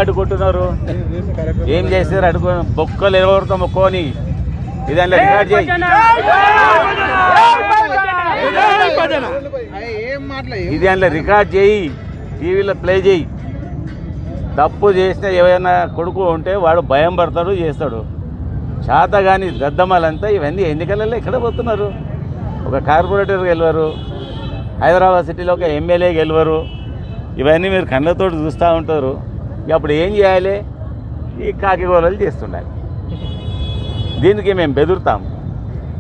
అడుగుతున్నారు ఏం చేస్తారు అడుగు బొక్కలు ఎవరితో మొక్కోని ఇదాంట్లో రికార్డ్ చేయి ఇదాంట్లో రికార్డ్ చేయి టీవీలో ప్లే చేయి తప్పు చేసిన ఏమైనా కొడుకు ఉంటే వాడు భయం పడతాడు చేస్తాడు చేత కానీ దద్దమ్మలంతా ఇవన్నీ ఎన్నికలలో ఎక్కడ పోతున్నారు ఒక కార్పొరేటర్ గెలవరు హైదరాబాద్ సిటీలో ఒక ఎమ్మెల్యే గెలవరు ఇవన్నీ మీరు కళ్ళతో చూస్తూ ఉంటారు అప్పుడు ఏం చేయాలి ఈ కాకిగోళలు చేస్తుండాలి దీనికి మేము బెదురుతాం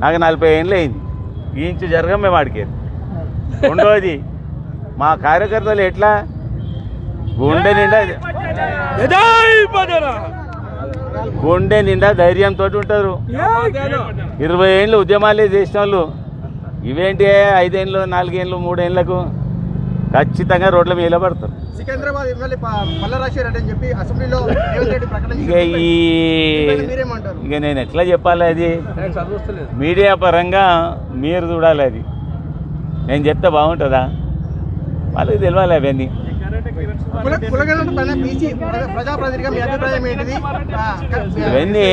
నాకు 40 ఏళ్ళు అయింది ఈ ఇంచు జరగం మేము అడిగేది రెండోది మా కార్యకర్తలు ఎట్లా గుండె నిండా ధైర్యంతో ఉంటారు 20 ఏళ్ళు ఉద్యమాలే చేసిన వాళ్ళు ఇవేంటి 5 ఏళ్ళు 4 ఏళ్ళు 3 ఏళ్ళకు ఖచ్చితంగా రోడ్ల మీద పడతారు సికింద్రాబాద్ ఎమ్మెల్యే మల్లారాజశేఖర్ రెడ్డి అని చెప్పి అసెంబ్లీలో ఇక నేను ఎట్లా చెప్పాలి అది మీడియా పరంగా మీరు చూడాలి అది నేను చెప్తే బాగుంటుందా వాళ్ళకి తెలియాలి అవన్నీ ఇవన్నీ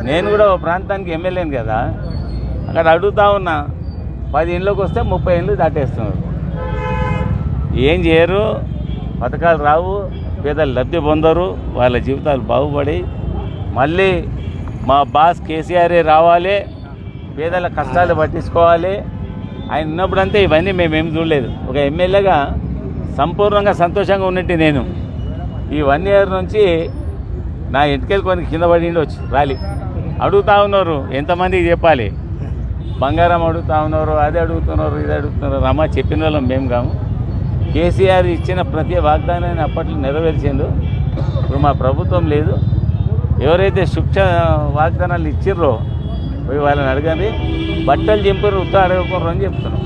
నేను కూడా ఒక ప్రాంతానికి ఎమ్మెల్యేను కదా అక్కడ అడుగుతా ఉన్నా 10 ఏళ్ళకి వస్తే 30 ఏళ్ళు దాటేస్తున్నారు ఏం చేయరు పథకాలు రావు పేదలు లబ్ధి పొందరు వాళ్ళ జీవితాలు బాగుపడి మళ్ళీ మా బాస్ కేసీఆరే రావాలి పేదల కష్టాలు పట్టించుకోవాలి ఆయన ఉన్నప్పుడంతే ఇవన్నీ మేమేం చూడలేదు ఒక ఎమ్మెల్యేగా సంపూర్ణంగా సంతోషంగా ఉన్నట్టు నేను ఈ 1 ఇయర్ నుంచి నా ఎంటికలు కొన్ని కింద పడి వచ్చి రాలి అడుగుతూ ఉన్నారు ఎంతమందికి చెప్పాలి బంగారం అడుగుతూ ఉన్నారు అది అడుగుతున్నారు ఇది అడుగుతున్నారు రమ్మ చెప్పిన వాళ్ళం మేము కాము కేసీఆర్ ఇచ్చిన ప్రతి వాగ్దానాన్ని అప్పట్లో నెరవేర్చిండు ఇప్పుడు మా ప్రభుత్వం లేదు ఎవరైతే శుక్ష వాగ్దానాలు ఇచ్చిర్రో పోయి వాళ్ళని అడగండి బట్టలు చింపరు ఉత్తా అడగకూడరు అని చెప్తున్నాం